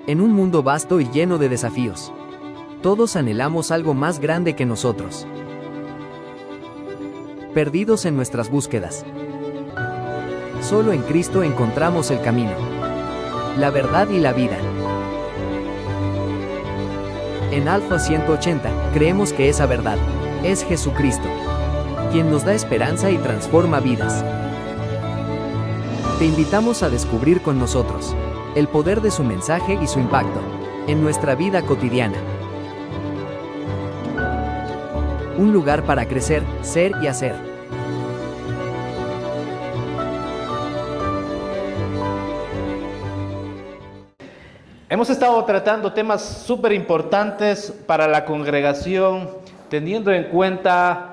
En un mundo vasto y lleno de desafíos, todos anhelamos algo más grande que nosotros. Perdidos en nuestras búsquedas. Solo en Cristo encontramos el camino, la verdad y la vida. En Alfa 180, creemos que esa verdad es Jesucristo, quien nos da esperanza y transforma vidas. Te invitamos a descubrir con nosotros el poder de su mensaje y su impacto en nuestra vida cotidiana. Un lugar para crecer, ser y hacer. Hemos estado tratando temas súper importantes para la congregación, teniendo en cuenta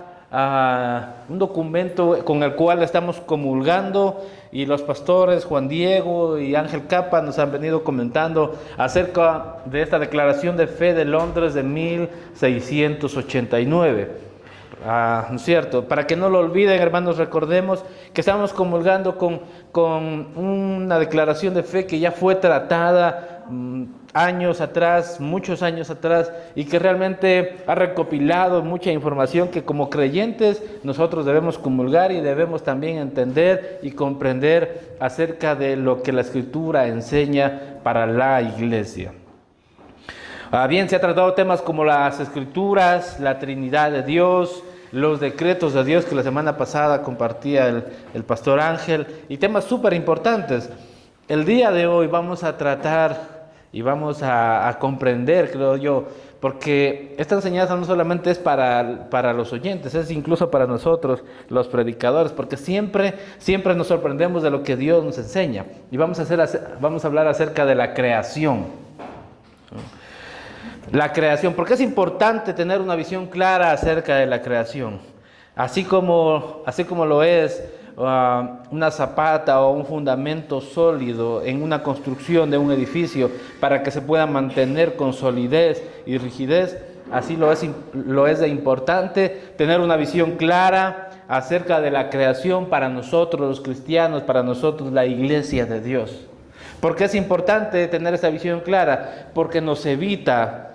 un documento con el cual estamos comulgando, y los pastores Juan Diego y Ángel Capa nos han venido comentando acerca de esta declaración de fe de Londres de 1689. ¿No es cierto? Para que no lo olviden, hermanos, recordemos que estamos comulgando con una declaración de fe que ya fue tratada años atrás, muchos años atrás, y que realmente ha recopilado mucha información que como creyentes nosotros debemos comulgar y debemos también entender y comprender acerca de lo que la Escritura enseña para la iglesia. Bien, se ha tratado temas como las Escrituras, la Trinidad de Dios, los decretos de Dios que la semana pasada compartía el pastor Ángel, y temas súper importantes. El día de hoy vamos a tratar y vamos a comprender, creo yo, porque esta enseñanza no solamente es para los oyentes, es incluso para nosotros, los predicadores, porque siempre nos sorprendemos de lo que Dios nos enseña. Y vamos a hablar acerca de la creación. La creación, porque es importante tener una visión clara acerca de la creación, así como lo es una zapata o un fundamento sólido en una construcción de un edificio para que se pueda mantener con solidez y rigidez. Así lo es de importante tener una visión clara acerca de la creación para nosotros los cristianos, para nosotros la iglesia de Dios. ¿Por qué es importante tener esa visión clara? Porque nos evita,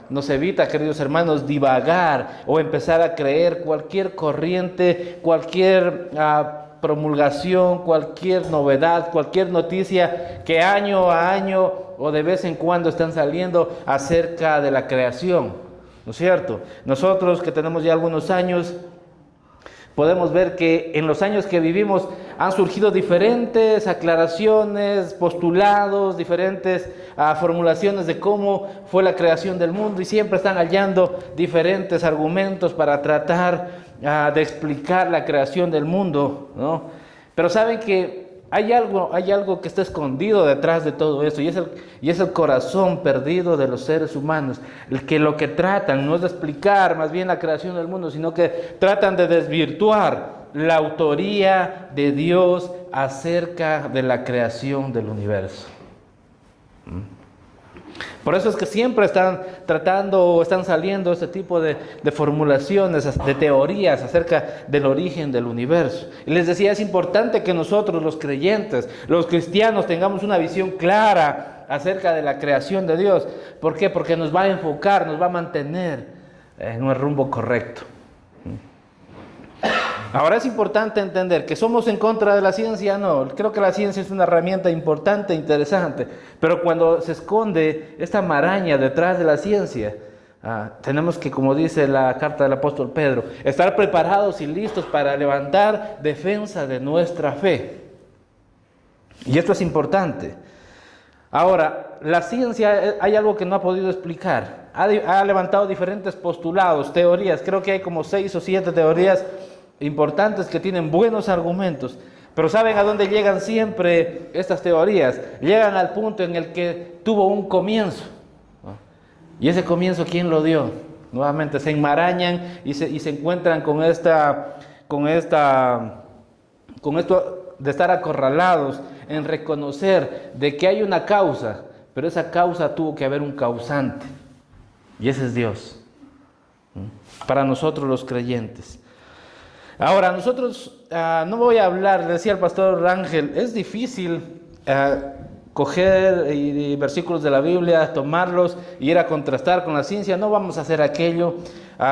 queridos hermanos, divagar o empezar a creer cualquier corriente, cualquier promulgación, cualquier novedad, cualquier noticia que año a año o de vez en cuando están saliendo acerca de la creación, ¿no es cierto? Nosotros que tenemos ya algunos años, podemos ver que en los años que vivimos han surgido diferentes aclaraciones, postulados, diferentes formulaciones de cómo fue la creación del mundo, y siempre están hallando diferentes argumentos para tratar de explicar la creación del mundo, ¿no? Pero saben que hay algo que está escondido detrás de todo esto, y es el corazón perdido de los seres humanos, lo que tratan no es de explicar más bien la creación del mundo, sino que tratan de desvirtuar la autoría de Dios acerca de la creación del universo. Por eso es que siempre están tratando o están saliendo este tipo de formulaciones, de teorías acerca del origen del universo. Y les decía, es importante que nosotros, los creyentes, los cristianos, tengamos una visión clara acerca de la creación de Dios. ¿Por qué? Porque nos va a enfocar, nos va a mantener en un rumbo correcto. Ahora es importante entender que somos en contra de la ciencia. No, creo que la ciencia es una herramienta importante, interesante, pero cuando se esconde esta maraña detrás de la ciencia, tenemos que, como dice la carta del apóstol Pedro, estar preparados y listos para levantar defensa de nuestra fe. Y esto es importante. Ahora, la ciencia, hay algo que no ha podido explicar. Ha levantado diferentes postulados, teorías. Creo que hay como 6 o 7 teorías importantes que tienen buenos argumentos, pero ¿saben a dónde llegan siempre estas teorías? Llegan al punto en el que tuvo un comienzo, ¿no? Y ese comienzo, ¿quién lo dio? Nuevamente se enmarañan y se encuentran con esto de estar acorralados en reconocer de que hay una causa, pero esa causa tuvo que haber un causante, y ese es Dios, para nosotros los creyentes. Ahora, nosotros, no voy a hablar, decía el pastor Ángel, es difícil coger versículos de la Biblia, tomarlos y ir a contrastar con la ciencia. No vamos a hacer aquello.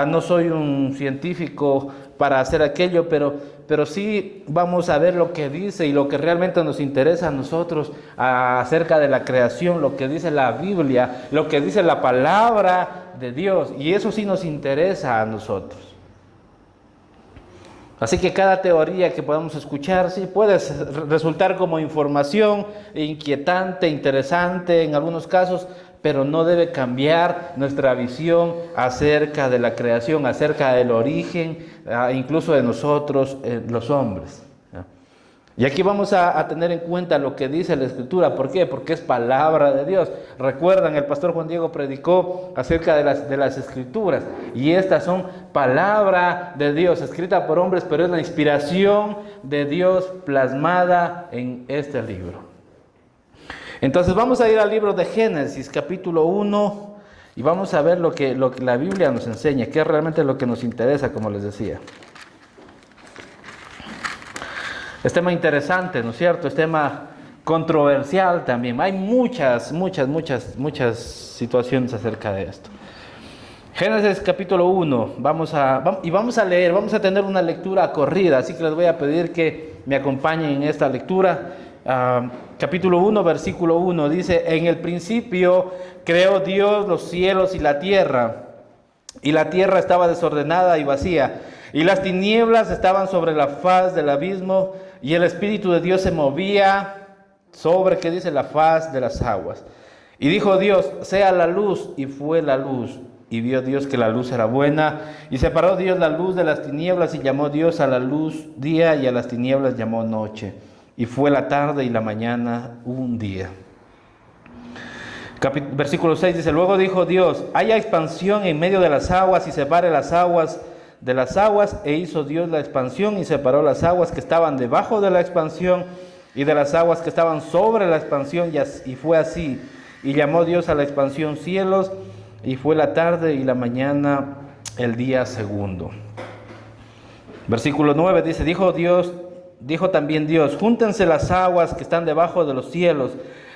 No soy un científico para hacer aquello, pero sí vamos a ver lo que dice y lo que realmente nos interesa a nosotros acerca de la creación, lo que dice la Biblia, lo que dice la palabra de Dios. Y eso sí nos interesa a nosotros. Así que cada teoría que podamos escuchar sí puede resultar como información inquietante, interesante en algunos casos, pero no debe cambiar nuestra visión acerca de la creación, acerca del origen, incluso de nosotros, los hombres. Y aquí vamos a tener en cuenta lo que dice la Escritura. ¿Por qué? Porque es palabra de Dios. Recuerdan, el pastor Juan Diego predicó acerca de las Escrituras. Y estas son palabra de Dios, escrita por hombres, pero es la inspiración de Dios plasmada en este libro. Entonces vamos a ir al libro de Génesis, capítulo 1, y vamos a ver lo que la Biblia nos enseña, que es realmente lo que nos interesa, como les decía. Es tema interesante, ¿no es cierto? Es tema controversial también. Hay muchas situaciones acerca de esto. Génesis capítulo 1, vamos a leer, vamos a tener una lectura corrida, así que les voy a pedir que me acompañen en esta lectura. Capítulo 1, versículo 1, dice: en el principio creó Dios los cielos y la tierra estaba desordenada y vacía, y las tinieblas estaban sobre la faz del abismo, y el Espíritu de Dios se movía sobre, ¿qué dice? La faz de las aguas. Y dijo Dios: sea la luz, y fue la luz. Y vio Dios que la luz era buena, y separó Dios la luz de las tinieblas, y llamó Dios a la luz día, y a las tinieblas llamó noche. Y fue la tarde y la mañana un día. Versículo 6 dice: luego dijo Dios: haya expansión en medio de las aguas, y separe las aguas de las aguas. E hizo Dios la expansión, y separó las aguas que estaban debajo de la expansión y de las aguas que estaban sobre la expansión, y fue así. Y llamó Dios a la expansión cielos, y fue la tarde y la mañana el día segundo. Versículo 9 dice: dijo también Dios: júntense las aguas que están debajo de los cielos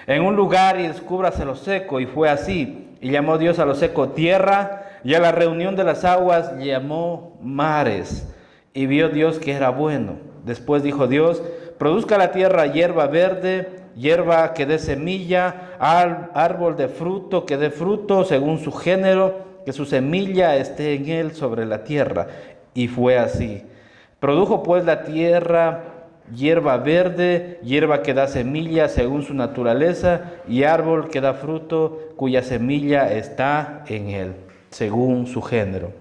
en un lugar, y descúbrase lo seco. Y fue así. Y llamó Dios a lo seco tierra, y a la reunión de las aguas llamó mares. Y vio Dios que era bueno. Después dijo Dios: produzca la tierra hierba verde, hierba que dé semilla, árbol de fruto que dé fruto según su género, que su semilla esté en él sobre la tierra. Y fue así. Produjo pues la tierra hierba verde, hierba que da semilla según su naturaleza, y árbol que da fruto cuya semilla está en él, según su género.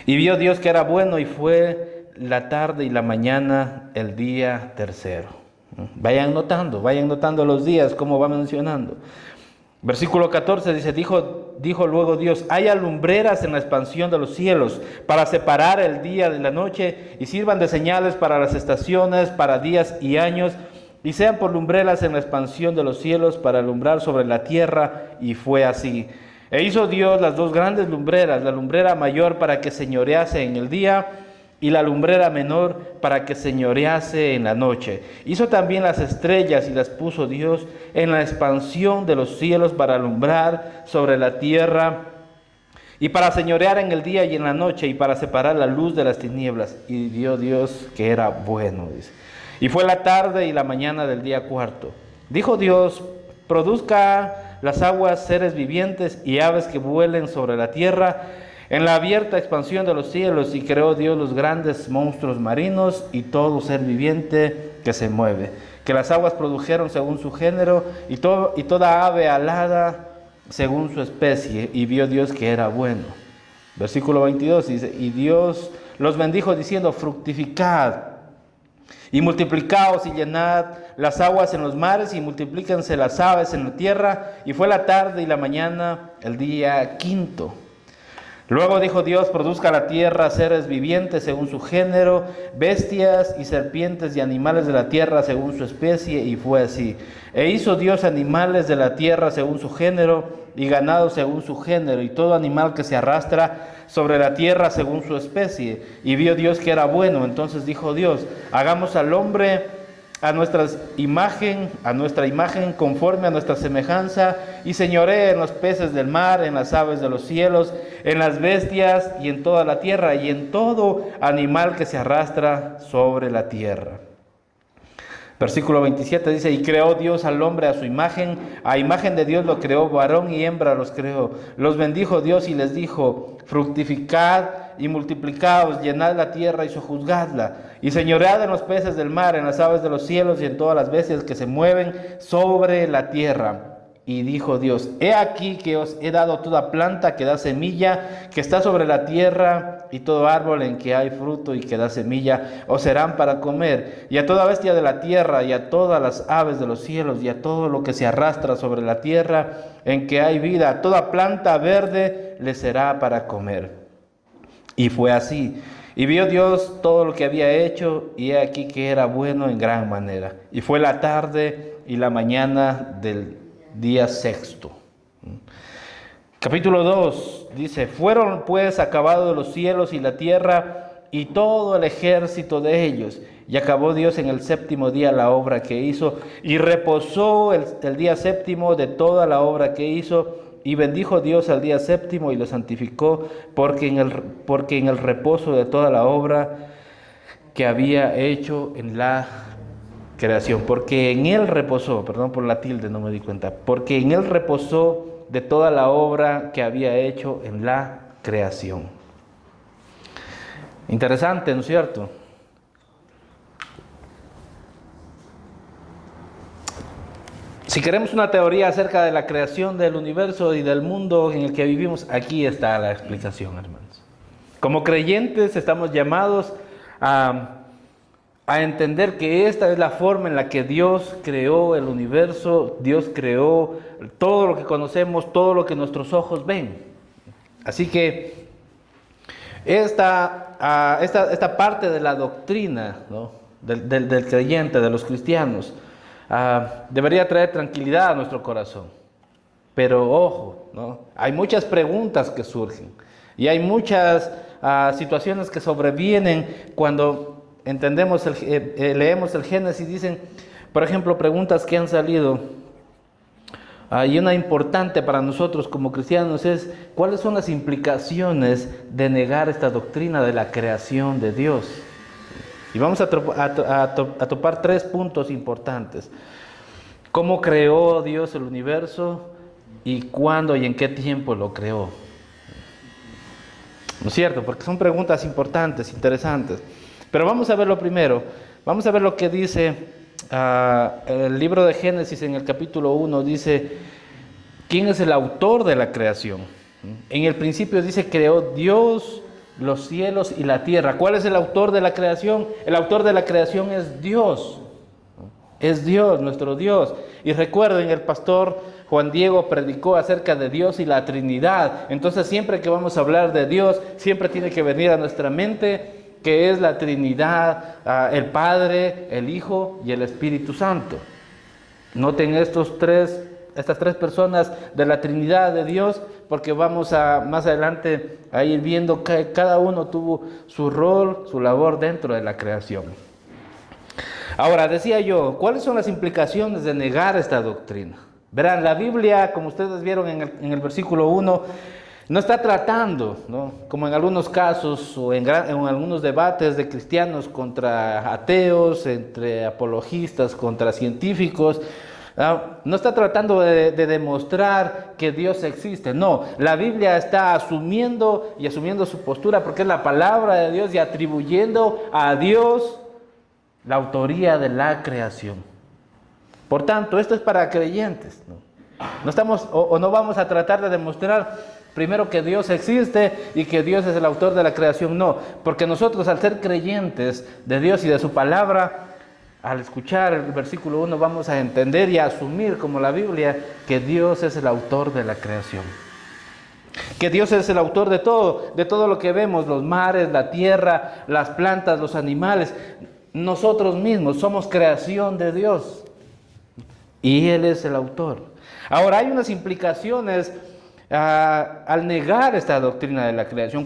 Y vio Dios que era bueno, y fue la tarde y la mañana el día tercero. Vayan notando los días, como va mencionando. Versículo 14 dice: dijo luego Dios: haya lumbreras en la expansión de los cielos, para separar el día de la noche, y sirvan de señales para las estaciones, para días y años, y sean por lumbreras en la expansión de los cielos, para alumbrar sobre la tierra. Y fue así. E hizo Dios las dos grandes lumbreras, la lumbrera mayor para que señorease en el día, y la lumbrera menor para que señorease en la noche. Hizo también las estrellas, y las puso Dios en la expansión de los cielos para alumbrar sobre la tierra, y para señorear en el día y en la noche, y para separar la luz de las tinieblas. Y vio Dios que era bueno, dice. Y fue la tarde y la mañana del día cuarto. Dijo Dios: produzca las aguas seres vivientes y aves que vuelen sobre la tierra, en la abierta expansión de los cielos. Y creó Dios los grandes monstruos marinos y todo ser viviente que se mueve, que las aguas produjeron según su género, y toda ave alada según su especie. Y vio Dios que era bueno. Versículo 22 dice: y Dios los bendijo diciendo: fructificad y multiplicaos, y llenad las aguas en los mares, y multiplíquense las aves en la tierra. Y fue la tarde y la mañana el día quinto. Luego dijo Dios: produzca la tierra seres vivientes según su género, bestias y serpientes y animales de la tierra según su especie. Y fue así. E hizo Dios animales de la tierra según su género, y ganado según su género, y todo animal que se arrastra sobre la tierra según su especie. Y vio Dios que era bueno. Entonces dijo Dios: hagamos al hombre a nuestra imagen, conforme a nuestra semejanza, y señoree en los peces del mar, en las aves de los cielos, en las bestias y en toda la tierra, y en todo animal que se arrastra sobre la tierra. Versículo 27 dice, y creó Dios al hombre a imagen de Dios lo creó, varón y hembra los creó. Los bendijo Dios y les dijo, fructificad y multiplicaos, llenad la tierra y sojuzgadla, y señoread en los peces del mar, en las aves de los cielos y en todas las bestias que se mueven sobre la tierra. Y dijo Dios, he aquí que os he dado toda planta que da semilla, que está sobre la tierra, y todo árbol en que hay fruto y que da semilla, os serán para comer. Y a toda bestia de la tierra, y a todas las aves de los cielos, y a todo lo que se arrastra sobre la tierra, en que hay vida, a toda planta verde les será para comer. Y fue así. Y vio Dios todo lo que había hecho, y he aquí que era bueno en gran manera. Y fue la tarde y la mañana del día sexto. Capítulo 2 dice, fueron pues acabados los cielos y la tierra y todo el ejército de ellos. Y acabó Dios en el séptimo día la obra que hizo, y reposó el día séptimo de toda la obra que hizo, y bendijo Dios al día séptimo y lo santificó, porque en el reposo de toda la obra que había hecho en la creación, porque en él reposó, perdón por la tilde, no me di cuenta, porque en él reposó de toda la obra que había hecho en la creación. Interesante, ¿no es cierto? Si queremos una teoría acerca de la creación del universo y del mundo en el que vivimos, aquí está la explicación, hermanos. Como creyentes estamos llamados a entender que esta es la forma en la que Dios creó el universo, Dios creó todo lo que conocemos, todo lo que nuestros ojos ven. Así que esta parte de la doctrina, ¿no?, del creyente, de los cristianos, debería traer tranquilidad a nuestro corazón. Pero ojo, ¿no?, hay muchas preguntas que surgen y hay muchas situaciones que sobrevienen cuando leemos el Génesis. Dicen, por ejemplo, preguntas que han salido, y una importante para nosotros como cristianos es, ¿cuáles son las implicaciones de negar esta doctrina de la creación de Dios? Y vamos a topar 3 puntos importantes. ¿Cómo creó Dios el universo? ¿Y cuándo y en qué tiempo lo creó? ¿No es cierto? Porque son preguntas importantes, interesantes. Pero vamos a ver lo primero. Vamos a ver lo que dice el libro de Génesis en el capítulo 1. Dice, ¿quién es el autor de la creación? En el principio dice, creó Dios los cielos y la tierra. ¿Cuál es el autor de la creación? El autor de la creación es Dios. Es Dios, nuestro Dios. Y recuerden, el pastor Juan Diego predicó acerca de Dios y la Trinidad. Entonces, siempre que vamos a hablar de Dios, siempre tiene que venir a nuestra mente que es la Trinidad, el Padre, el Hijo y el Espíritu Santo. Noten estas tres personas de la Trinidad de Dios, porque vamos más adelante a ir viendo que cada uno tuvo su rol, su labor dentro de la creación. Ahora, decía yo, ¿cuáles son las implicaciones de negar esta doctrina? Verán, la Biblia, como ustedes vieron en el versículo 1, no está tratando, ¿no?, como en algunos casos o en algunos debates de cristianos contra ateos, entre apologistas contra científicos, no está tratando de demostrar que Dios existe. No, la Biblia está asumiendo su postura porque es la palabra de Dios y atribuyendo a Dios la autoría de la creación. Por tanto, esto es para creyentes, ¿no? No vamos a tratar de demostrar primero que Dios existe y que Dios es el autor de la creación. No, porque nosotros, al ser creyentes de Dios y de su palabra, al escuchar el versículo 1 vamos a entender y a asumir como la Biblia que Dios es el autor de la creación. Que Dios es el autor de todo lo que vemos, los mares, la tierra, las plantas, los animales. Nosotros mismos somos creación de Dios y Él es el autor. Ahora, hay unas implicaciones al negar esta doctrina de la creación.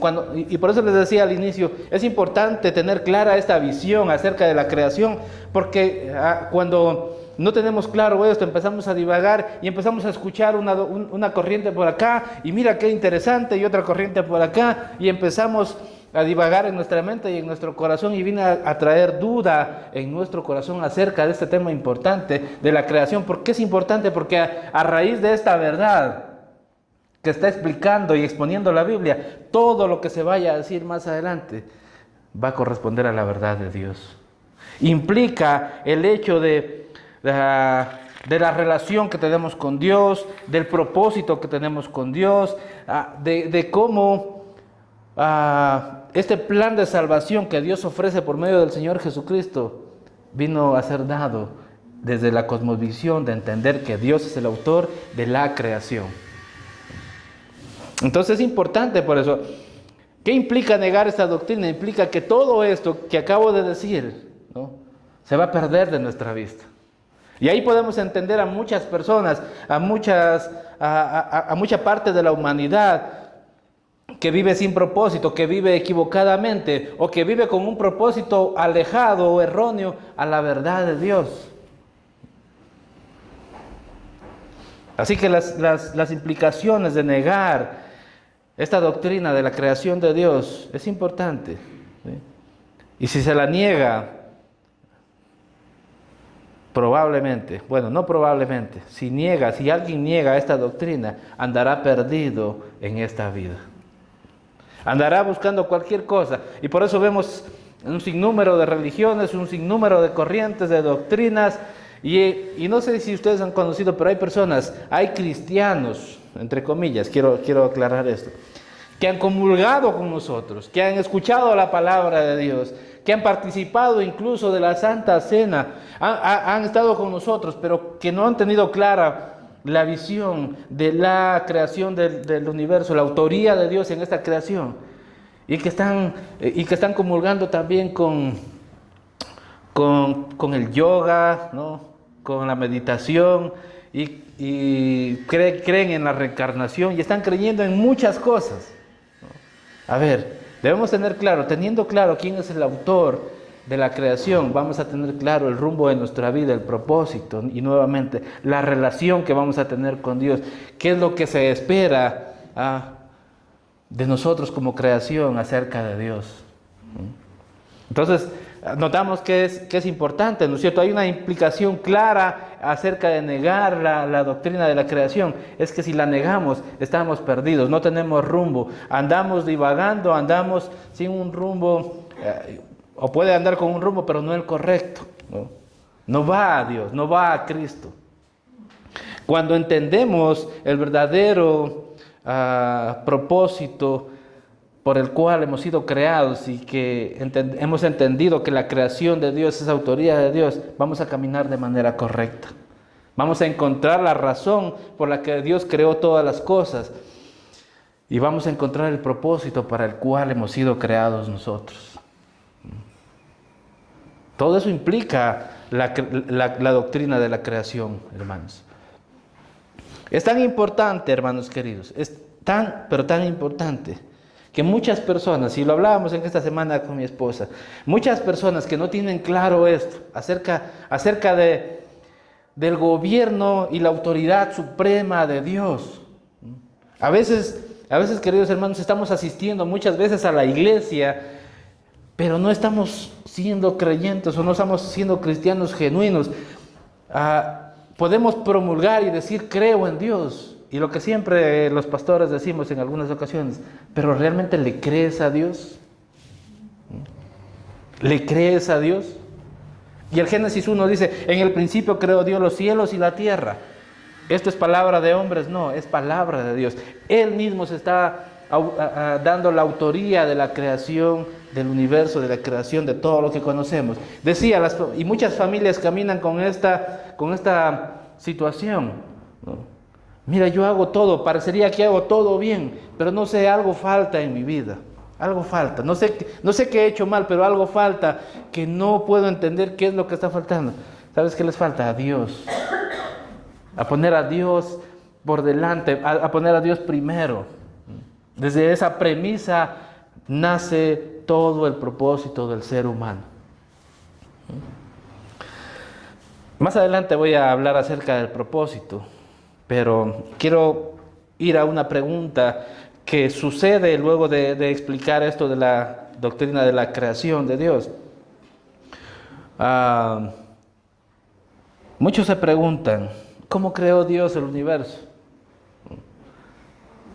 Y por eso les decía al inicio, es importante tener clara esta visión acerca de la creación, porque cuando no tenemos claro esto, empezamos a divagar y empezamos a escuchar una corriente por acá, y mira qué interesante, y otra corriente por acá, y empezamos a divagar en nuestra mente y en nuestro corazón, y viene a traer duda en nuestro corazón acerca de este tema importante de la creación. ¿Por qué es importante? Porque a raíz de esta verdad que está explicando y exponiendo la Biblia, todo lo que se vaya a decir más adelante va a corresponder a la verdad de Dios. Implica el hecho de la relación que tenemos con Dios, del propósito que tenemos con Dios, de cómo este plan de salvación que Dios ofrece por medio del Señor Jesucristo vino a ser dado desde la cosmovisión de entender que Dios es el autor de la creación. Entonces es importante por eso. ¿Qué implica negar esta doctrina? Implica que todo esto que acabo de decir, ¿no?, se va a perder de nuestra vista. Y ahí podemos entender a muchas personas, a mucha parte de la humanidad que vive sin propósito, que vive equivocadamente o que vive con un propósito alejado o erróneo a la verdad de Dios. Así que las implicaciones de negar esta doctrina de la creación de Dios es importante, ¿sí? Y si se la niega, probablemente, bueno, no probablemente, si alguien niega esta doctrina, andará perdido en esta vida. Andará buscando cualquier cosa. Y por eso vemos un sinnúmero de religiones, un sinnúmero de corrientes, de doctrinas. Y no sé si ustedes han conocido, pero hay cristianos, entre comillas, quiero aclarar esto, que han comulgado con nosotros, que han escuchado la palabra de Dios, que han participado incluso de la Santa Cena, han estado con nosotros, pero que no han tenido clara la visión de la creación del universo, la autoría de Dios en esta creación, y que están comulgando también con el yoga, ¿no?, con la meditación, y creen en la reencarnación y están creyendo en muchas cosas, ¿no? A ver, debemos tener claro, teniendo claro quién es el autor de la creación, vamos a tener claro el rumbo de nuestra vida, el propósito y nuevamente la relación que vamos a tener con Dios, qué es lo que se espera de nosotros como creación acerca de Dios. Entonces, notamos que es importante, ¿no es cierto? Hay una implicación clara acerca de negar la doctrina de la creación. Es que si la negamos, estamos perdidos, no tenemos rumbo, andamos divagando, andamos sin un rumbo, o puede andar con un rumbo, pero no el correcto, ¿no? No va a Dios, no va a Cristo. Cuando entendemos el verdadero propósito por el cual hemos sido creados y que hemos entendido que la creación de Dios es autoría de Dios, vamos a caminar de manera correcta. Vamos a encontrar la razón por la que Dios creó todas las cosas y vamos a encontrar el propósito para el cual hemos sido creados nosotros. Todo eso implica la doctrina de la creación, hermanos. Es tan importante, hermanos queridos, pero tan importante, que muchas personas, y lo hablábamos en esta semana con mi esposa, muchas personas que no tienen claro esto, acerca del gobierno y la autoridad suprema de Dios. A veces, queridos hermanos, estamos asistiendo muchas veces a la iglesia, pero no estamos siendo creyentes o no estamos siendo cristianos genuinos. Podemos promulgar y decir, creo en Dios. Y lo que siempre los pastores decimos en algunas ocasiones, ¿pero realmente le crees a Dios? ¿Le crees a Dios? Y el Génesis 1 dice, en el principio creó Dios los cielos y la tierra. ¿Esto es palabra de hombres? No, es palabra de Dios. Él mismo se está dando la autoría de la creación del universo, de la creación de todo lo que conocemos. Decía, y muchas familias caminan con esta situación, ¿no? Mira, yo hago todo, parecería que hago todo bien, pero no sé, algo falta en mi vida, algo falta, no sé qué he hecho mal, pero algo falta, que no puedo entender qué es lo que está faltando. ¿Sabes qué les falta? A Dios, a poner a Dios por delante, a poner a Dios primero. Desde esa premisa nace todo el propósito del ser humano. Más adelante voy a hablar acerca del propósito, pero quiero ir a una pregunta que sucede luego de explicar esto de la doctrina de la creación de Dios. Muchos se preguntan, ¿cómo creó Dios el universo?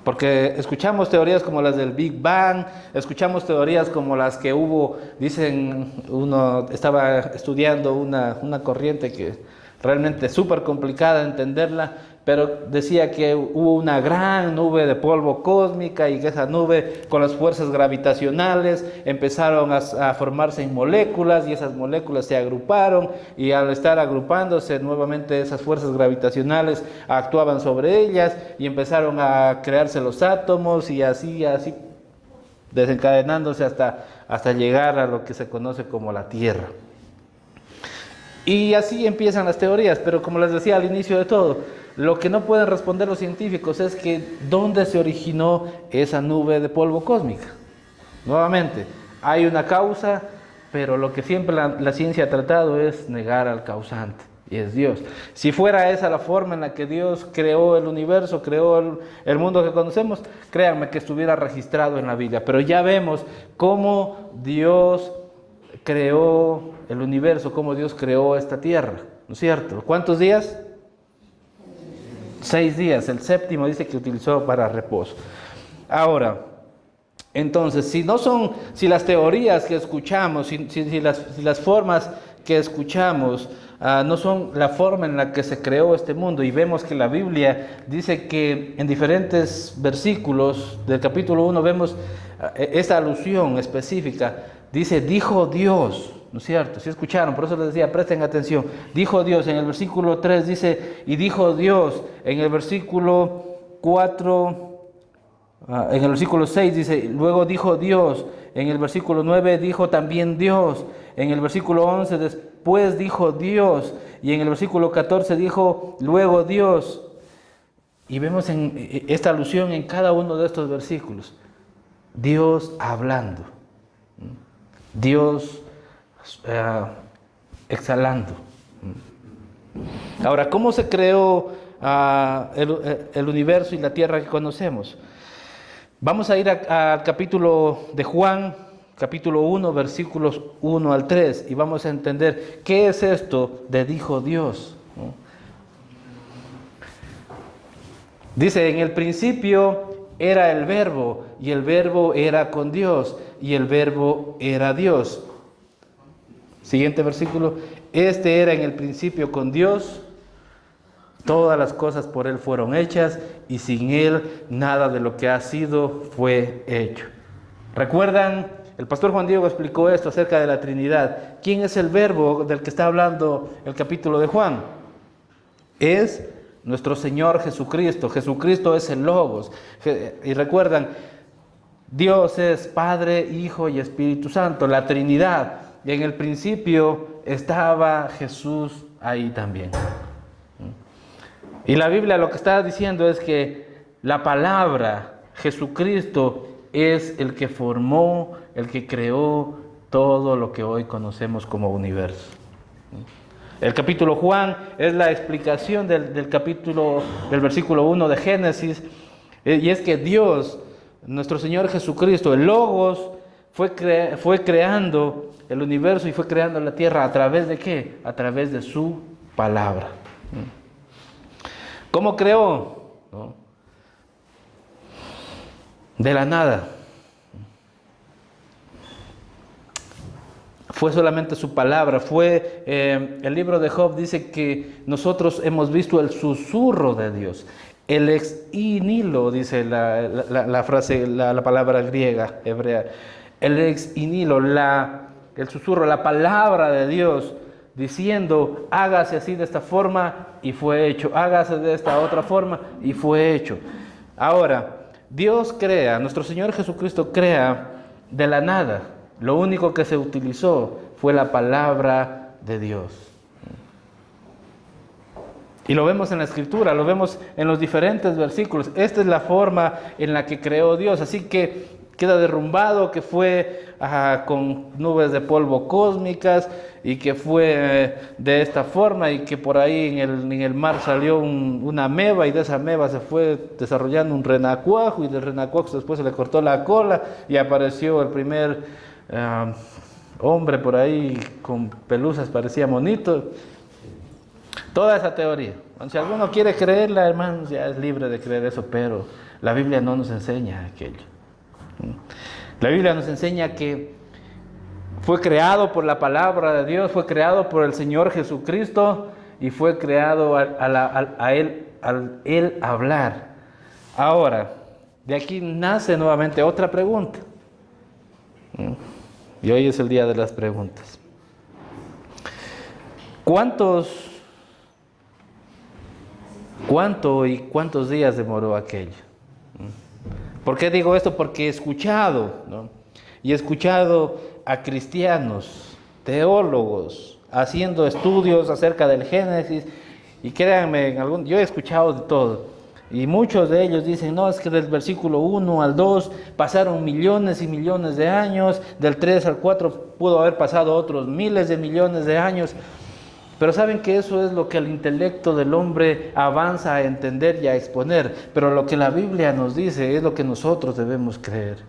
Porque escuchamos teorías como las del Big Bang, escuchamos teorías como las que hubo, dicen, uno estaba estudiando una corriente que realmente es súper complicada de entenderla, pero decía que hubo una gran nube de polvo cósmica y que esa nube con las fuerzas gravitacionales empezaron a formarse en moléculas y esas moléculas se agruparon y al estar agrupándose nuevamente esas fuerzas gravitacionales actuaban sobre ellas y empezaron a crearse los átomos y así desencadenándose hasta llegar a lo que se conoce como la Tierra. Y así empiezan las teorías, pero como les decía al inicio de todo, lo que no pueden responder los científicos es que ¿dónde se originó esa nube de polvo cósmica? Nuevamente, hay una causa, pero lo que siempre la ciencia ha tratado es negar al causante, y es Dios. Si fuera esa la forma en la que Dios creó el universo, creó el mundo que conocemos, créanme que estuviera registrado en la Biblia, pero ya vemos cómo Dios creó el universo, cómo Dios creó esta tierra, ¿no es cierto? ¿Cuántos días? 6 días, el séptimo dice que utilizó para reposo. Ahora, entonces, si las teorías que escuchamos, si las formas que escuchamos no son la forma en la que se creó este mundo, y vemos que la Biblia dice que en diferentes versículos del capítulo 1 vemos esta alusión específica, dice, dijo Dios. ¿No es cierto? Si escucharon, por eso les decía, presten atención. Dijo Dios, en el versículo 3 dice, y dijo Dios. En el versículo 4, en el versículo 6 dice, luego dijo Dios. En el versículo 9 dijo también Dios. En el versículo 11 después dijo Dios. Y en el versículo 14 dijo luego Dios. Y vemos esta alusión en cada uno de estos versículos. Dios hablando. Dios exhalando. Ahora, ¿cómo se creó el universo y la tierra que conocemos? Vamos a ir al capítulo de Juan, capítulo 1, versículos 1 al 3, y vamos a entender qué es esto de dijo Dios, ¿no? Dice, en el principio era el verbo, y el verbo era con Dios, y el verbo era Dios. Siguiente versículo, este era en el principio con Dios, todas las cosas por Él fueron hechas, y sin Él nada de lo que ha sido fue hecho. ¿Recuerdan? El pastor Juan Diego explicó esto acerca de la Trinidad. ¿Quién es el verbo del que está hablando el capítulo de Juan? Es nuestro Señor Jesucristo. Jesucristo es el Logos. Y recuerdan, Dios es Padre, Hijo y Espíritu Santo, la Trinidad. Y en el principio estaba Jesús ahí también. Y la Biblia lo que está diciendo es que la palabra, Jesucristo, es el que formó, el que creó todo lo que hoy conocemos como universo. El capítulo Juan es la explicación del versículo 1 de Génesis, y es que Dios, nuestro Señor Jesucristo, el Logos, fue creando el universo y fue creando la tierra. ¿A través de qué? A través de su palabra. ¿Cómo creó? ¿No? De la nada. Fue solamente su palabra. El libro de Job dice que nosotros hemos visto el susurro de Dios. El ex nihilo, dice la frase, la palabra griega, hebrea. El ex nihilo, el susurro, la palabra de Dios, diciendo, hágase así de esta forma y fue hecho, hágase de esta otra forma y fue hecho. Ahora, Dios crea, nuestro Señor Jesucristo crea de la nada. Lo único que se utilizó fue la palabra de Dios. Y lo vemos en la Escritura, lo vemos en los diferentes versículos. Esta es la forma en la que creó Dios. Así que queda derrumbado, que fue con nubes de polvo cósmicas y que fue de esta forma y que por ahí en el mar salió una ameba y de esa ameba se fue desarrollando un renacuajo y del renacuajo después se le cortó la cola y apareció el primer hombre por ahí con pelusas, parecía monito. Toda esa teoría. Si alguno quiere creerla, hermanos, ya es libre de creer eso, pero la Biblia no nos enseña aquello. La Biblia nos enseña que fue creado por la palabra de Dios, fue creado por el Señor Jesucristo y fue creado al Él hablar. Ahora, de aquí nace nuevamente otra pregunta. Y hoy es el día de las preguntas. ¿Cuántos días demoró aquello? ¿Por qué digo esto? Porque he escuchado, ¿no? Y he escuchado a cristianos, teólogos, haciendo estudios acerca del Génesis, y créanme, yo he escuchado de todo, y muchos de ellos dicen, no, es que del versículo 1 al 2 pasaron millones y millones de años, del 3 al 4 pudo haber pasado otros miles de millones de años. Pero saben que eso es lo que el intelecto del hombre avanza a entender y a exponer. Pero lo que la Biblia nos dice es lo que nosotros debemos creer.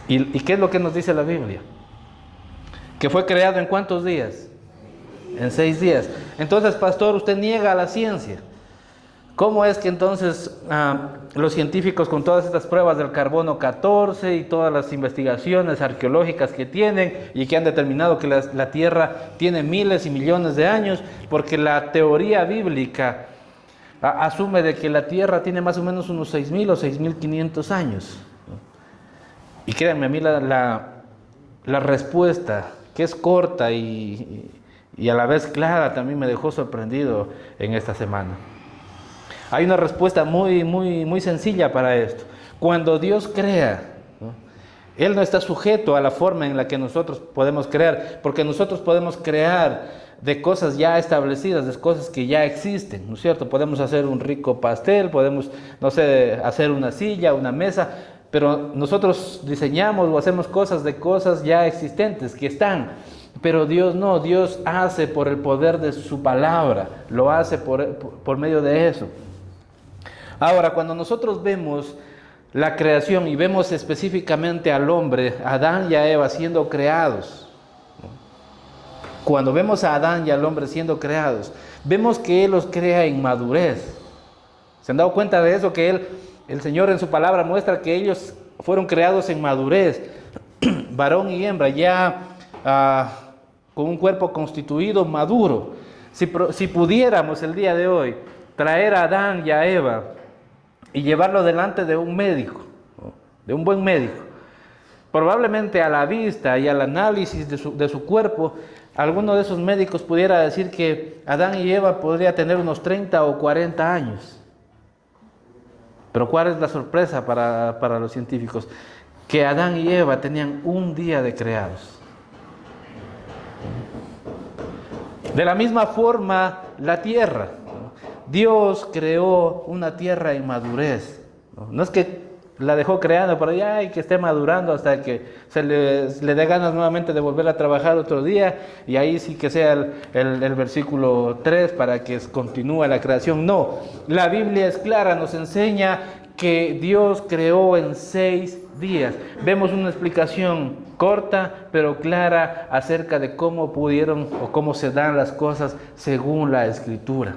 ¿Y qué es lo que nos dice la Biblia? ¿Que fue creado en cuántos días? En 6 días. Entonces, pastor, usted niega a la ciencia. ¿Cómo es que entonces los científicos con todas estas pruebas del carbono 14 y todas las investigaciones arqueológicas que tienen y que han determinado que la Tierra tiene miles y millones de años, porque la teoría bíblica asume de que la Tierra tiene más o menos unos 6.000 o 6.500 años? Y créanme, a mí la respuesta, que es corta y a la vez clara, también me dejó sorprendido en esta semana. Hay una respuesta muy sencilla para esto. Cuando Dios crea, ¿no? Él no está sujeto a la forma en la que nosotros podemos crear, porque nosotros podemos crear de cosas ya establecidas, de cosas que ya existen, ¿no es cierto? Podemos hacer un rico pastel, podemos, no sé, hacer una silla, una mesa, pero nosotros diseñamos o hacemos cosas de cosas ya existentes, que están. Pero Dios no, Dios hace por el poder de su palabra, lo hace por medio de eso. Ahora, cuando nosotros vemos la creación y vemos específicamente al hombre, a Adán y a Eva siendo creados, cuando vemos a Adán y al hombre siendo creados, vemos que Él los crea en madurez. ¿Se han dado cuenta de eso? Que el Señor en su palabra muestra que ellos fueron creados en madurez, varón y hembra, ya con un cuerpo constituido, maduro. Si pudiéramos el día de hoy traer a Adán y a Eva y llevarlo delante de un médico, de un buen médico, probablemente a la vista y al análisis de su cuerpo, alguno de esos médicos pudiera decir que Adán y Eva podría tener unos 30 o 40 años. Pero ¿cuál es la sorpresa para los científicos? Que Adán y Eva tenían un día de creados. De la misma forma, la tierra. Dios creó una tierra en madurez. No es que la dejó creando por allá y que esté madurando hasta que se le dé ganas nuevamente de volver a trabajar otro día y ahí sí que sea el versículo 3 para que continúe la creación. No, la Biblia es clara, nos enseña que Dios creó en 6 días. Vemos una explicación corta pero clara acerca de cómo pudieron o cómo se dan las cosas según la Escritura.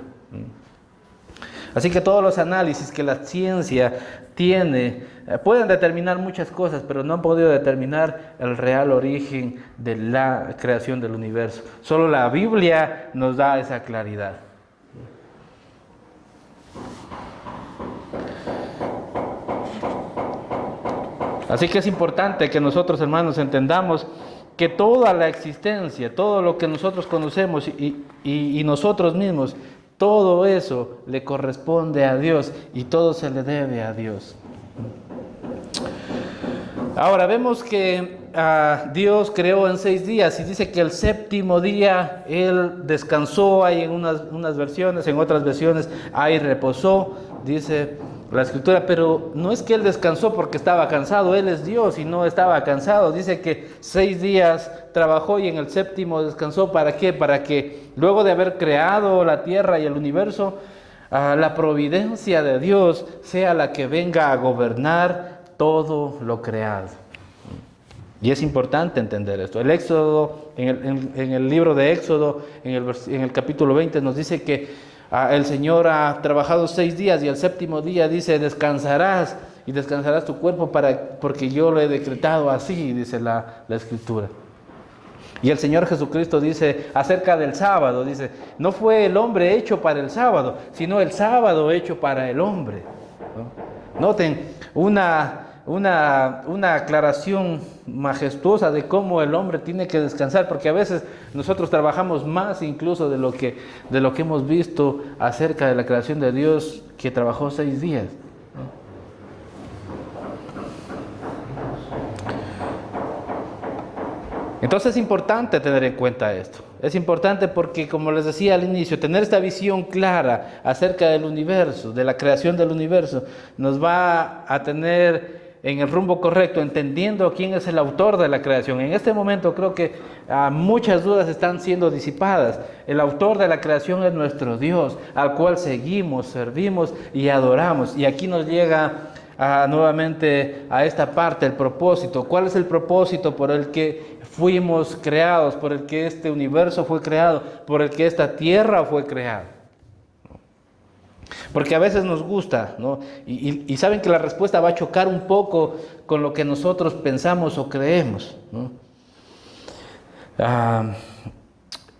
Así que todos los análisis que la ciencia tiene pueden determinar muchas cosas, pero no han podido determinar el real origen de la creación del universo. Solo la Biblia nos da esa claridad. Así que es importante que nosotros, hermanos, entendamos que toda la existencia, todo lo que nosotros conocemos y nosotros mismos, todo eso le corresponde a Dios y todo se le debe a Dios. Ahora vemos que Dios creó en 6 días y dice que el séptimo día Él descansó. Hay en unas versiones, en otras versiones ahí reposó, dice la Escritura, pero no es que Él descansó porque estaba cansado. Él es Dios y no estaba cansado. Dice que 6 días trabajó y en el séptimo descansó. ¿Para qué? Para que luego de haber creado la tierra y el universo, la providencia de Dios sea la que venga a gobernar todo lo creado. Y es importante entender esto. El Éxodo, en el libro de Éxodo, en el capítulo 20, nos dice que el Señor ha trabajado 6 días y el séptimo día dice, descansarás y descansarás tu cuerpo porque yo lo he decretado así, dice la Escritura. Y el Señor Jesucristo dice acerca del sábado, dice, no fue el hombre hecho para el sábado, sino el sábado hecho para el hombre, ¿no? Noten una aclaración majestuosa de cómo el hombre tiene que descansar, porque a veces nosotros trabajamos más incluso de lo que hemos visto acerca de la creación de Dios, que trabajó 6 días. Entonces es importante tener en cuenta esto. Es importante porque, como les decía al inicio, tener esta visión clara acerca del universo, de la creación del universo, nos va a tener en el rumbo correcto, entendiendo quién es el autor de la creación. En este momento creo que muchas dudas están siendo disipadas. El autor de la creación es nuestro Dios, al cual seguimos, servimos y adoramos. Y aquí nos llega nuevamente a esta parte, el propósito. ¿Cuál es el propósito por el que fuimos creados, por el que este universo fue creado, por el que esta tierra fue creada? Porque a veces nos gusta, ¿no? Y saben que la respuesta va a chocar un poco con lo que nosotros pensamos o creemos, ¿no?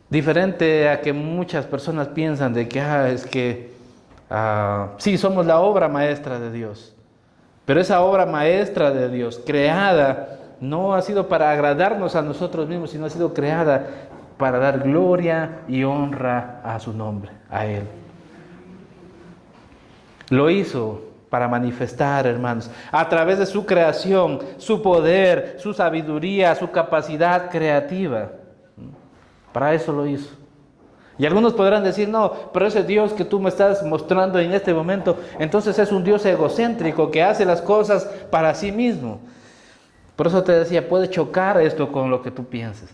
Diferente a que muchas personas piensan de que sí, somos la obra maestra de Dios. Pero esa obra maestra de Dios, creada, no ha sido para agradarnos a nosotros mismos, sino ha sido creada para dar gloria y honra a su nombre, a Él. Lo hizo para manifestar, hermanos, a través de su creación, su poder, su sabiduría, su capacidad creativa. Para eso lo hizo. Y algunos podrán decir, no, pero ese Dios que tú me estás mostrando en este momento, entonces es un Dios egocéntrico que hace las cosas para sí mismo. Por eso te decía, puede chocar esto con lo que tú piensas.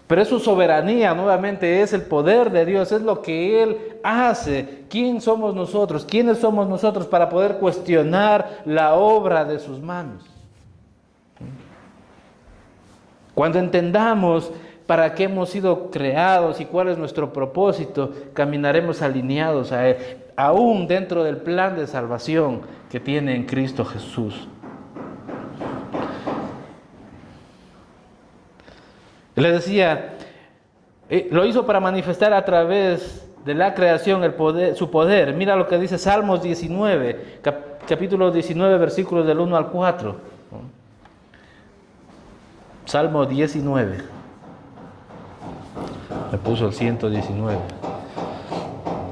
Pero es su soberanía, nuevamente, es el poder de Dios, es lo que Él hace. ¿Quién somos nosotros? ¿Quiénes somos nosotros para poder cuestionar la obra de sus manos? Cuando entendamos para qué hemos sido creados y cuál es nuestro propósito, caminaremos alineados a Él, aún dentro del plan de salvación que tiene en Cristo Jesús. Les decía, lo hizo para manifestar a través de la creación su poder. Mira lo que dice Salmos 19, capítulo 19, versículos del 1 al 4. Salmo 19. Me puso el 119.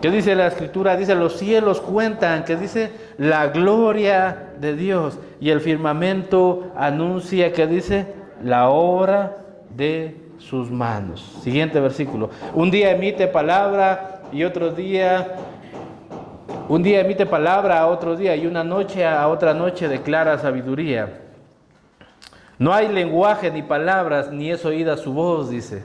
¿Qué dice la Escritura? Dice, los cielos cuentan, que dice, la gloria de Dios. Y el firmamento anuncia, que dice, la obra de sus manos. Siguiente versículo. Un día emite palabra y otro día... Un día emite palabra a otro día y una noche a otra noche declara sabiduría. No hay lenguaje ni palabras, ni es oída su voz, dice.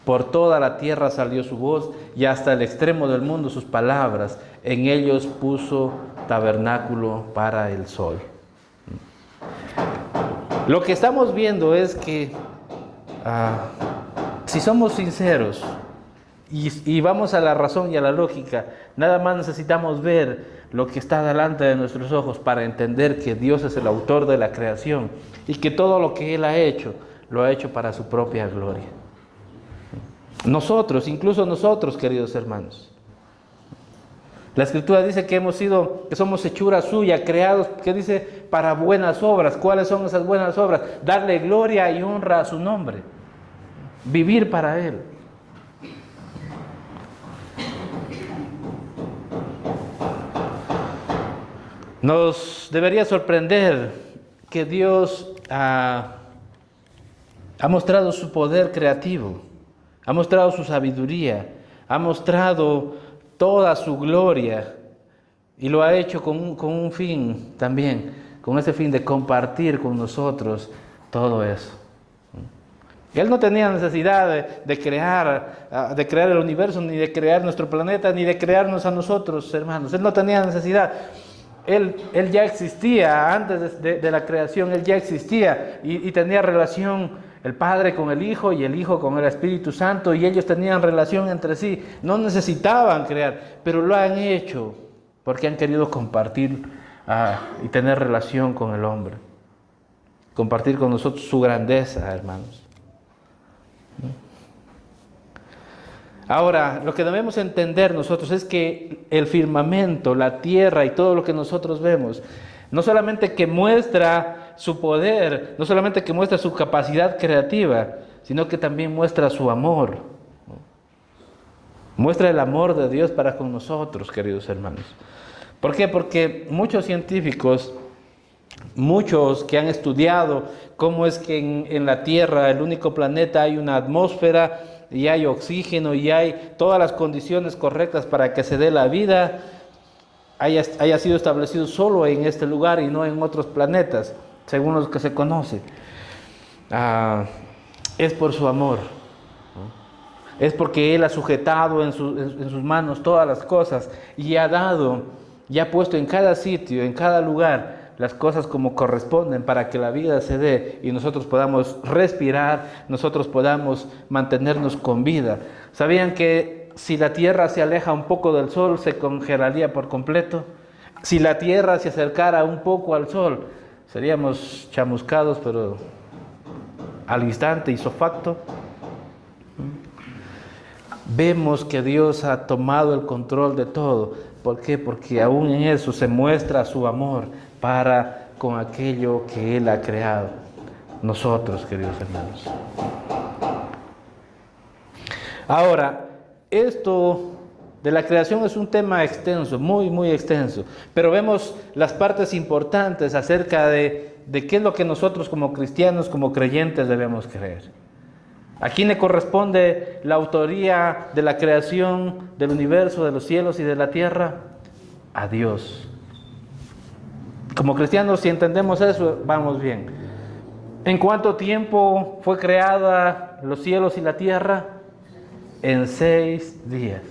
Por toda la tierra salió su voz y hasta el extremo del mundo sus palabras. En ellos puso tabernáculo para el sol. Lo que estamos viendo es que si somos sinceros y vamos a la razón y a la lógica, nada más necesitamos ver lo que está delante de nuestros ojos para entender que Dios es el autor de la creación y que todo lo que Él ha hecho, lo ha hecho para su propia gloria. Nosotros, incluso nosotros, queridos hermanos. La Escritura dice que somos hechura suya, creados, que dice, para buenas obras. ¿Cuáles son esas buenas obras? Darle gloria y honra a su nombre. Vivir para Él. Nos debería sorprender que Dios Ha mostrado su poder creativo, ha mostrado su sabiduría, ha mostrado toda su gloria y lo ha hecho con un fin también, con ese fin de compartir con nosotros todo eso. Él no tenía necesidad de crear el universo, ni de crear nuestro planeta, ni de crearnos a nosotros, hermanos. Él no tenía necesidad. Él ya existía antes de la creación, Él ya existía y tenía relación el Padre con el Hijo y el Hijo con el Espíritu Santo, y ellos tenían relación entre sí. No necesitaban crear, pero lo han hecho porque han querido compartir y tener relación con el hombre. Compartir con nosotros su grandeza, hermanos. Ahora, lo que debemos entender nosotros es que el firmamento, la tierra y todo lo que nosotros vemos, no solamente que muestra su poder, no solamente que muestra su capacidad creativa, sino que también muestra su amor. Muestra el amor de Dios para con nosotros, queridos hermanos. ¿Por qué? Porque muchos científicos, muchos que han estudiado cómo es que en la Tierra, el único planeta, hay una atmósfera y hay oxígeno y hay todas las condiciones correctas para que se dé la vida, haya sido establecido solo en este lugar y no en otros planetas, según los que se conoce. Es por su amor, ¿no? Es porque Él ha sujetado en sus manos todas las cosas y ha dado, y ha puesto en cada sitio, en cada lugar, las cosas como corresponden para que la vida se dé y nosotros podamos respirar, nosotros podamos mantenernos con vida. ¿Sabían que si la Tierra se aleja un poco del Sol, se congelaría por completo? Si la Tierra se acercara un poco al Sol, seríamos chamuscados, pero al instante, ipso facto. Vemos que Dios ha tomado el control de todo. ¿Por qué? Porque aún en eso se muestra su amor para con aquello que Él ha creado. Nosotros, queridos hermanos. Ahora, esto de la creación es un tema extenso, muy, muy extenso. Pero vemos las partes importantes acerca de qué es lo que nosotros como cristianos, como creyentes debemos creer. ¿A quién le corresponde la autoría de la creación del universo, de los cielos y de la tierra? A Dios. Como cristianos, si entendemos eso, vamos bien. ¿En cuánto tiempo fue creada los cielos y la tierra? En 6 días.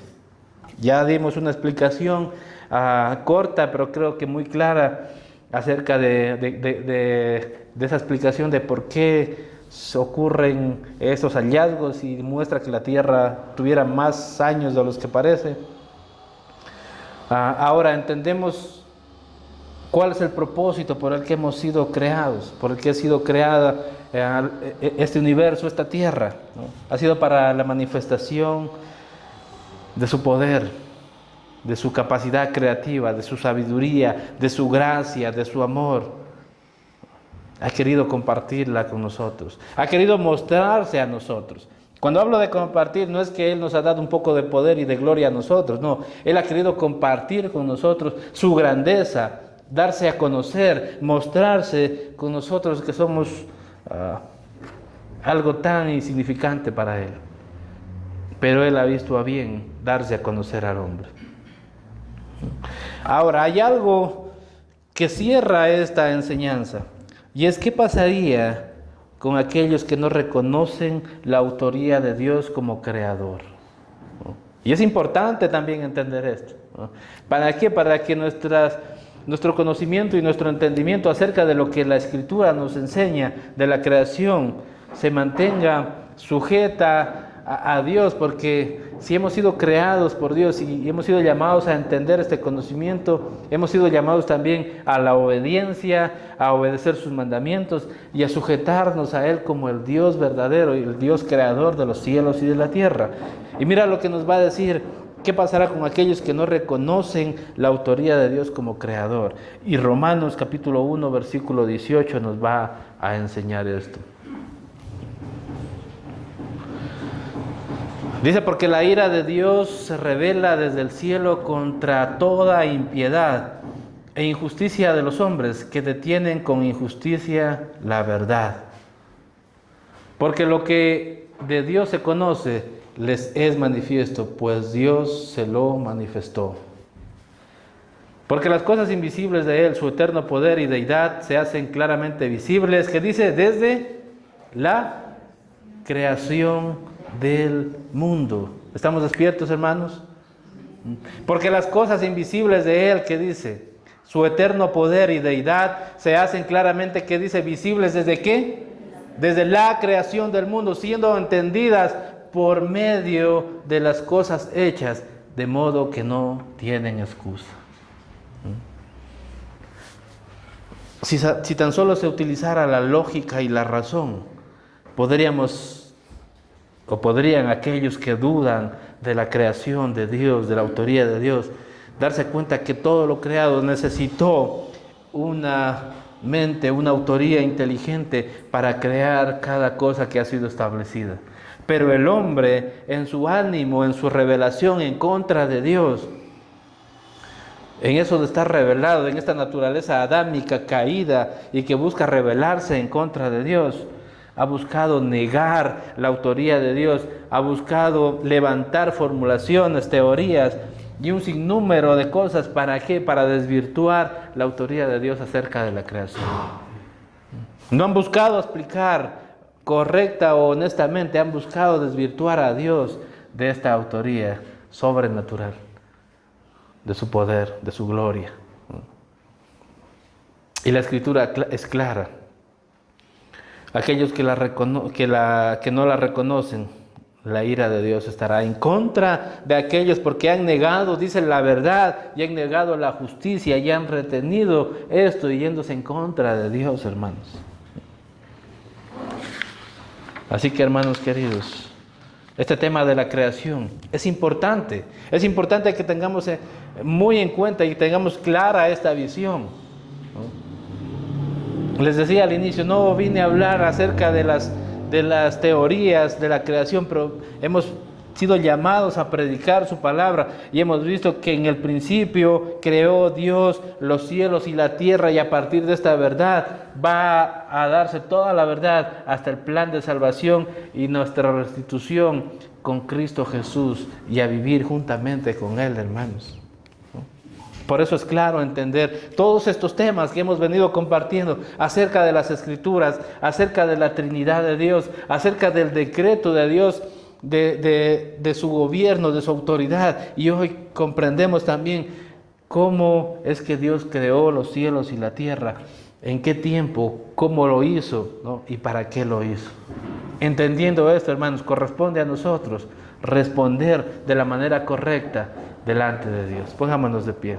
Ya dimos una explicación corta, pero creo que muy clara acerca de esa explicación de por qué ocurren esos hallazgos y muestra que la tierra tuviera más años de los que parece. Ahora entendemos cuál es el propósito por el que hemos sido creados, por el que ha sido creada este universo, esta tierra, ¿no? Ha sido para la manifestación de su poder, de su capacidad creativa, de su sabiduría, de su gracia, de su amor. Ha querido compartirla con nosotros, ha querido mostrarse a nosotros. Cuando hablo de compartir, no es que Él nos ha dado un poco de poder y de gloria a nosotros, no. Él ha querido compartir con nosotros su grandeza, darse a conocer, mostrarse con nosotros que somos algo tan insignificante para Él. Pero Él ha visto a bien darse a conocer al hombre. Ahora, hay algo que cierra esta enseñanza. Y es, ¿qué pasaría con aquellos que no reconocen la autoría de Dios como creador? Y es importante también entender esto, ¿no? ¿Para qué? Para que nuestro conocimiento y nuestro entendimiento acerca de lo que la Escritura nos enseña de la creación se mantenga sujeta a Dios, porque si hemos sido creados por Dios y hemos sido llamados a entender este conocimiento, hemos sido llamados también a la obediencia, a obedecer sus mandamientos y a sujetarnos a Él como el Dios verdadero y el Dios creador de los cielos y de la tierra. Y mira lo que nos va a decir, ¿qué pasará con aquellos que no reconocen la autoría de Dios como creador? Y Romanos capítulo 1, versículo 18 nos va a enseñar esto. Dice, porque la ira de Dios se revela desde el cielo contra toda impiedad e injusticia de los hombres que detienen con injusticia la verdad. Porque lo que de Dios se conoce les es manifiesto, pues Dios se lo manifestó. Porque las cosas invisibles de Él, su eterno poder y deidad, se hacen claramente visibles, que dice, desde la creación del mundo. ¿Estamos despiertos, hermanos? Porque las cosas invisibles de Él, que dice, su eterno poder y deidad, se hacen claramente, que dice, visibles, ¿desde qué? Desde la creación del mundo, siendo entendidas por medio de las cosas hechas, de modo que no tienen excusa. Si tan solo se utilizara la lógica y la razón, podrían aquellos que dudan de la creación de Dios, de la autoría de Dios, darse cuenta que todo lo creado necesitó una mente, una autoría inteligente para crear cada cosa que ha sido establecida. Pero el hombre, en su ánimo, en su revelación en contra de Dios, en eso de estar revelado, en esta naturaleza adámica caída y que busca rebelarse en contra de Dios, ha buscado negar la autoría de Dios, ha buscado levantar formulaciones, teorías y un sinnúmero de cosas. ¿Para qué? Para desvirtuar la autoría de Dios acerca de la creación. No han buscado explicar correcta o honestamente, han buscado desvirtuar a Dios de esta autoría sobrenatural, de su poder, de su gloria. Y la Escritura es clara. Aquellos que no la reconocen, la ira de Dios estará en contra de aquellos porque han negado, dicen la verdad, y han negado la justicia, y han retenido esto y yéndose en contra de Dios, hermanos. Así que, hermanos queridos, este tema de la creación es importante. Es importante que tengamos muy en cuenta y tengamos clara esta visión, ¿no? Les decía al inicio, no vine a hablar acerca de las teorías de la creación, pero hemos sido llamados a predicar su palabra y hemos visto que en el principio creó Dios los cielos y la tierra, y a partir de esta verdad va a darse toda la verdad hasta el plan de salvación y nuestra restitución con Cristo Jesús, y a vivir juntamente con Él, hermanos. Por eso es claro entender todos estos temas que hemos venido compartiendo acerca de las Escrituras, acerca de la Trinidad de Dios, acerca del decreto de Dios, de su gobierno, de su autoridad. Y hoy comprendemos también cómo es que Dios creó los cielos y la tierra, en qué tiempo, cómo lo hizo, ¿no? Y para qué lo hizo. Entendiendo esto, hermanos, corresponde a nosotros responder de la manera correcta delante de Dios. Pongámonos de pie.